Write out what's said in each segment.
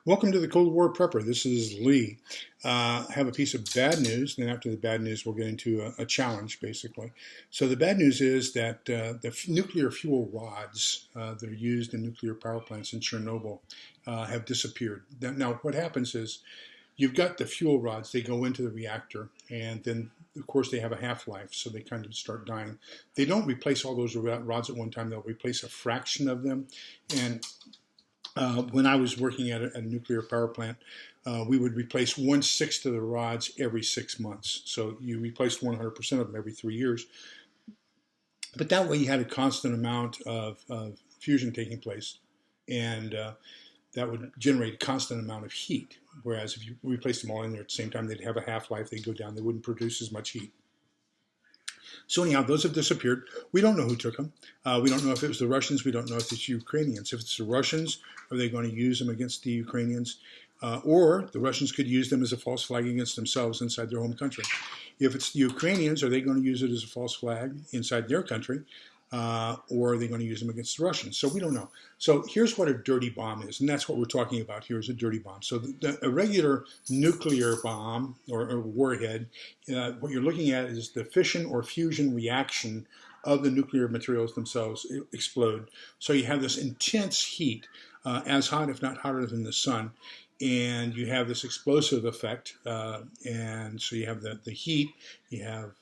Welcome to the Cold War Prepper. This is Lee. I have a piece of bad news, and then after the bad news, we'll get into a challenge, basically. So the bad news is that the nuclear fuel rods that are used in nuclear power plants in Chernobyl have disappeared. Now, what happens is you've got the fuel rods. They go into the reactor, and then, of course, they have a half-life, so they kind of start dying. They don't replace all those rods at one time. They'll replace a fraction of them, and when I was working at a nuclear power plant, we would replace 1/6 of the rods every 6 months. So you replaced 100% of them every 3 years. But that way you had a constant amount of fusion taking place, and that would generate a constant amount of heat. Whereas if you replaced them all in there at the same time, they'd have a half-life, they'd go down, they wouldn't produce as much heat. So anyhow, those have disappeared. We don't know who took them. We don't know if it was the Russians. We don't know if it's Ukrainians. If it's the Russians, are they going to use them against the Ukrainians? Or the Russians could use them as a false flag against themselves inside their home country. If it's the Ukrainians, are they going to use it as a false flag inside their country? Or are they going to use them against the Russians? So we don't know. So here's what a dirty bomb is, and that's what we're talking about here is a dirty bomb. So a regular nuclear bomb or warhead, what you're looking at is the fission or fusion reaction of the nuclear materials themselves explode. So you have this intense heat, as hot, if not hotter than the sun, and you have this explosive effect, and so you have the heat, you have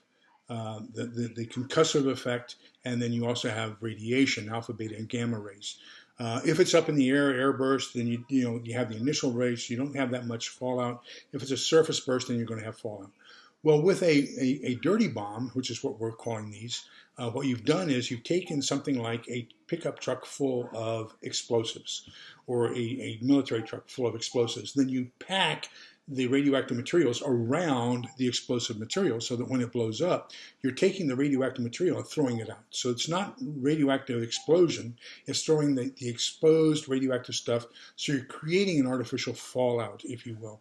the concussive effect, and then you also have radiation, alpha, beta, and gamma rays. If it's up in the air, air burst, then you have the initial rays. You don't have that much fallout. If it's a surface burst, then you're going to have fallout. Well, with a dirty bomb, which is what we're calling these, what you've done is you've taken something like a pickup truck full of explosives or a military truck full of explosives. Then you pack the radioactive materials around the explosive material so that when it blows up, you're taking the radioactive material and throwing it out. So it's not radioactive explosion, it's throwing the exposed radioactive stuff, so you're creating an artificial fallout, if you will.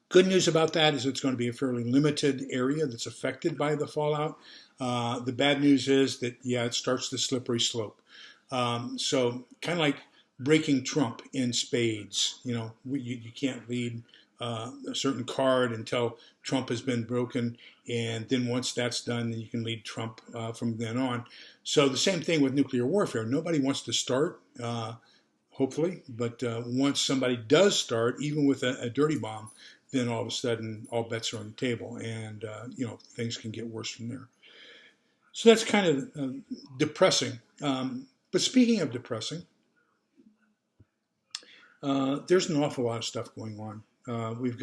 Good news about that is it's going to be a fairly limited area that's affected by the fallout. The bad news is that, yeah, it starts the slippery slope. So kind of like breaking Trump in spades. You can't lead a certain card until Trump has been broken, and then once that's done, then you can lead Trump from then on. So the same thing with nuclear warfare. Nobody wants to start, hopefully, but once somebody does start, even with a dirty bomb, then all of a sudden all bets are on the table, and things can get worse from there. So that's kind of depressing. But speaking of depressing, there's an awful lot of stuff going on. We're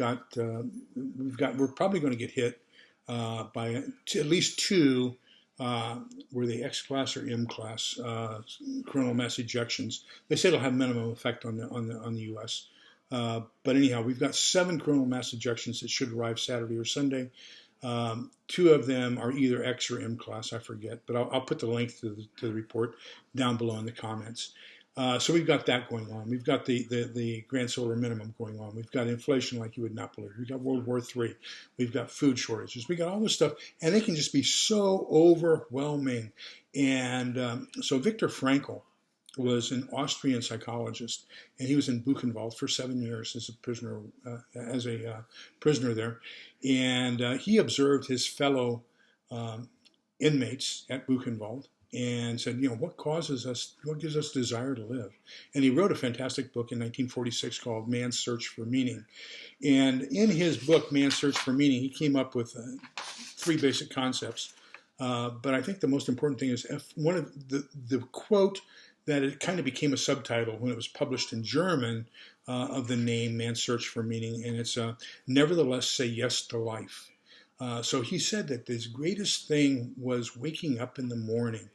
probably going to get hit by at least two, were they X class or M class coronal mass ejections. They say it'll have minimum effect on the U.S. But anyhow, we've got 7 coronal mass ejections that should arrive Saturday or Sunday. 2 of them are either X or M class, I forget, but I'll put the link to the report down below in the comments. So we've got that going on. We've got the grand solar minimum going on. We've got inflation like you would not believe. We've got World War III. We've got food shortages. We've got all this stuff, and they can just be so overwhelming. And so Viktor Frankl was an Austrian psychologist, and he was in Buchenwald for 7 years as a prisoner there. And he observed his fellow inmates at Buchenwald and said, what gives us desire to live? And he wrote a fantastic book in 1946 called Man's Search for Meaning. And in his book, Man's Search for Meaning, he came up with 3 basic concepts. But I think the most important thing is one of the quote that it kind of became a subtitle when it was published in German of the name Man's Search for Meaning, and it's nevertheless say yes to life. So he said that his greatest thing was waking up in the morning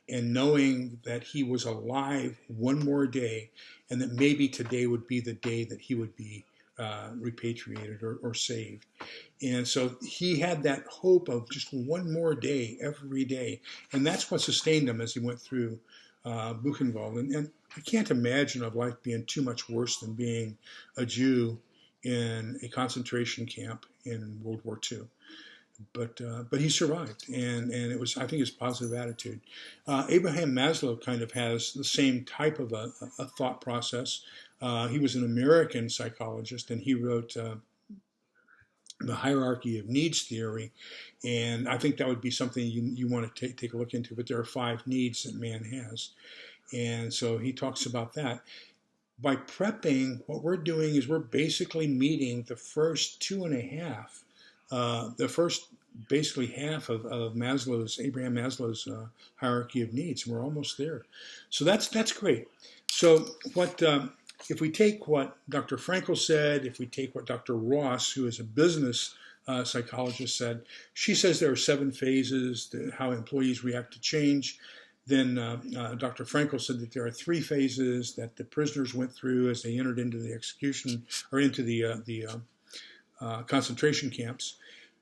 and knowing that he was alive one more day, and that maybe today would be the day that he would be repatriated or saved. And so he had that hope of just one more day every day, and that's what sustained him as he went through Buchenwald. And I can't imagine of life being too much worse than being a Jew in a concentration camp in World War II. But he survived, and it was, I think, his positive attitude. Abraham Maslow kind of has the same type of a thought process. He was an American psychologist, and he wrote the hierarchy of needs theory. And I think that would be something you want to take a look into. But there are 5 needs that man has. And so he talks about that. By prepping, what we're doing is we're basically meeting the first 2.5, the first basically half of Abraham Maslow's hierarchy of needs, and we're almost there. So that's great. So what if we take what Dr. Frankl said, if we take what Dr. Ross, who is a business psychologist, said, she says there are 7 phases to how employees react to change. Then Dr. Frankl said that there are 3 phases that the prisoners went through as they entered into the execution or into the concentration camps.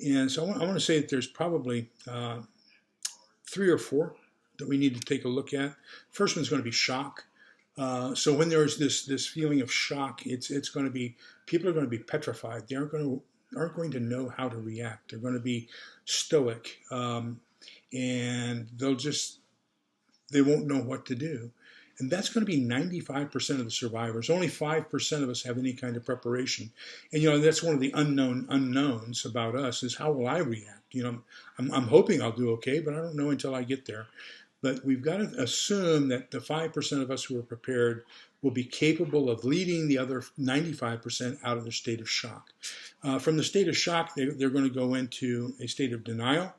And so I want to say that there's probably 3 or 4 that we need to take a look at. First one's going to be shock. So when there's this feeling of shock, it's going to be, people are going to be petrified. They aren't going to know how to react. They're going to be stoic, and they won't know what to do. And that's going to be 95% of the survivors. Only 5% of us have any kind of preparation. And, that's one of the unknowns about us is how will I react? I'm hoping I'll do okay, but I don't know until I get there. But we've got to assume that the 5% of us who are prepared will be capable of leading the other 95% out of the state of shock. From the state of shock, they're going to go into a state of denial.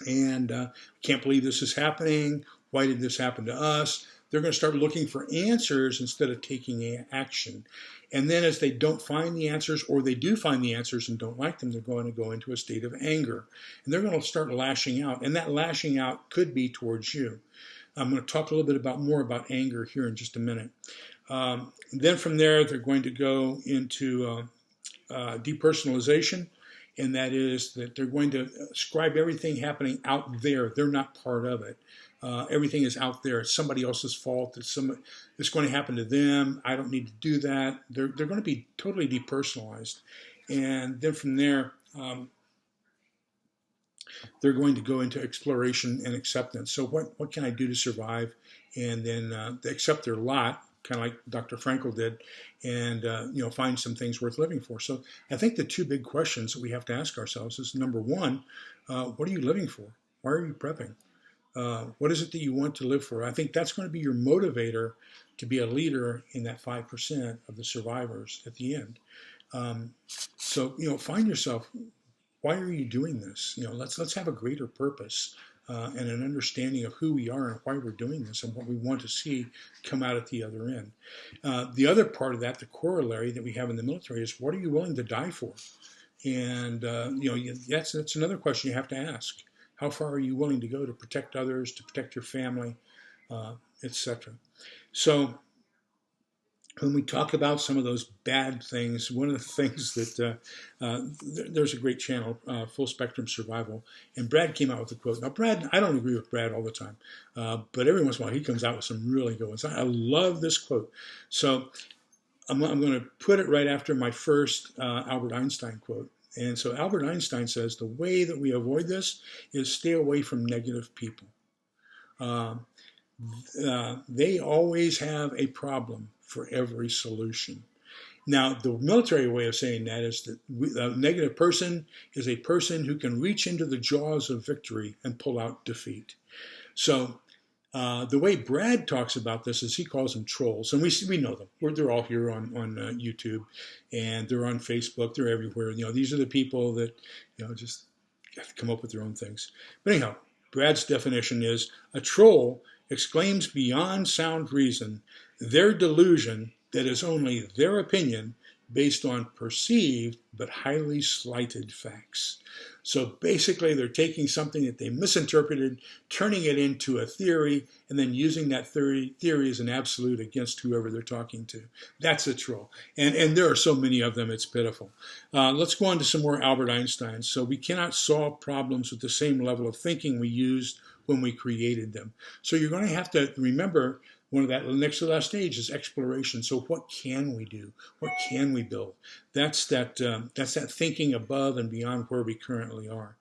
And can't believe this is happening. Why did this happen to us? They're going to start looking for answers instead of taking action. And then as they don't find the answers, or they do find the answers and don't like them, they're going to go into a state of anger. And they're going to start lashing out. And that lashing out could be towards you. I'm going to talk a little bit more about anger here in just a minute. Then from there, they're going to go into depersonalization. And that is that they're going to ascribe everything happening out there. They're not part of it. Everything is out there. It's somebody else's fault. It's going to happen to them. I don't need to do that. They're going to be totally depersonalized. And then from there, they're going to go into exploration and acceptance. So what can I do to survive? And then they accept their lot, kind of like Dr. Frankl did, and find some things worth living for. So I think the 2 big questions that we have to ask ourselves is, number 1, what are you living for? Why are you prepping? What is it that you want to live for? I think that's going to be your motivator to be a leader in that 5% of the survivors at the end. So find yourself, why are you doing this? Let's have a greater purpose. And an understanding of who we are and why we're doing this and what we want to see come out at the other end. The other part of that, the corollary that we have in the military, is what are you willing to die for? And that's another question you have to ask. How far are you willing to go to protect others, to protect your family, etc.? So when we talk about some of those bad things, one of the things that there's a great channel, Full Spectrum Survival, and Brad came out with a quote. Now, Brad, I don't agree with Brad all the time, but every once in a while he comes out with some really good ones. I love this quote. So I'm going to put it right after my first Albert Einstein quote. And so Albert Einstein says, the way that we avoid this is stay away from negative people. They always have a problem for every solution. Now, the military way of saying that is that a negative person is a person who can reach into the jaws of victory and pull out defeat. So the way Brad talks about this is he calls them trolls, and we know them. They're all here on YouTube, and they're on Facebook. They're everywhere. These are the people that just have to come up with their own things. But anyhow, Brad's definition is a troll exclaims beyond sound reason their delusion that is only their opinion based on perceived but highly slighted facts. So basically they're taking something that they misinterpreted, turning it into a theory, and then using that theory as an absolute against whoever they're talking to. That's a troll. And there are so many of them, it's pitiful. Let's go on to some more Albert Einstein. So we cannot solve problems with the same level of thinking we used when we created them. So you're going to have to remember one of that next to the last stage is exploration. So what can we do? What can we build? That's that thinking above and beyond where we currently are.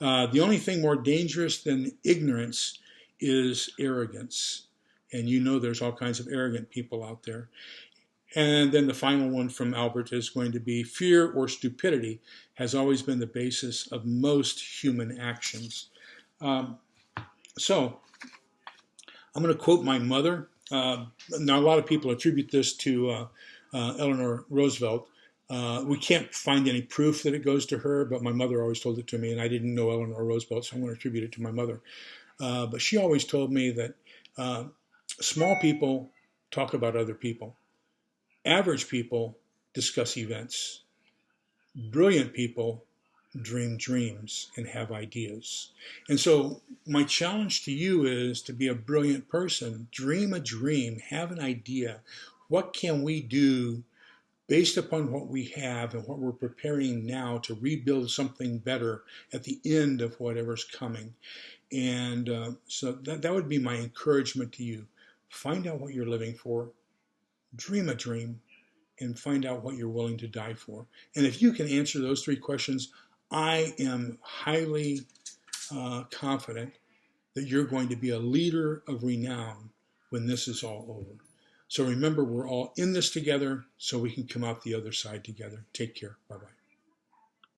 The only thing more dangerous than ignorance is arrogance. And you know there's all kinds of arrogant people out there. And then the final one from Albert is going to be fear or stupidity has always been the basis of most human actions. So I'm going to quote my mother. Now, a lot of people attribute this to Eleanor Roosevelt. We can't find any proof that it goes to her, but my mother always told it to me, and I didn't know Eleanor Roosevelt, so I'm going to attribute it to my mother. But she always told me that small people talk about other people. Average people discuss events. Brilliant people dream dreams and have ideas. And so my challenge to you is to be a brilliant person. Dream a dream, have an idea. What can we do based upon what we have and what we're preparing now to rebuild something better at the end of whatever's coming? And so that would be my encouragement to you. Find out what you're living for. Dream a dream. And find out what you're willing to die for. And if you can answer those three questions, I am highly confident that you're going to be a leader of renown when this is all over. So remember, we're all in this together so we can come out the other side together. Take care. Bye-bye.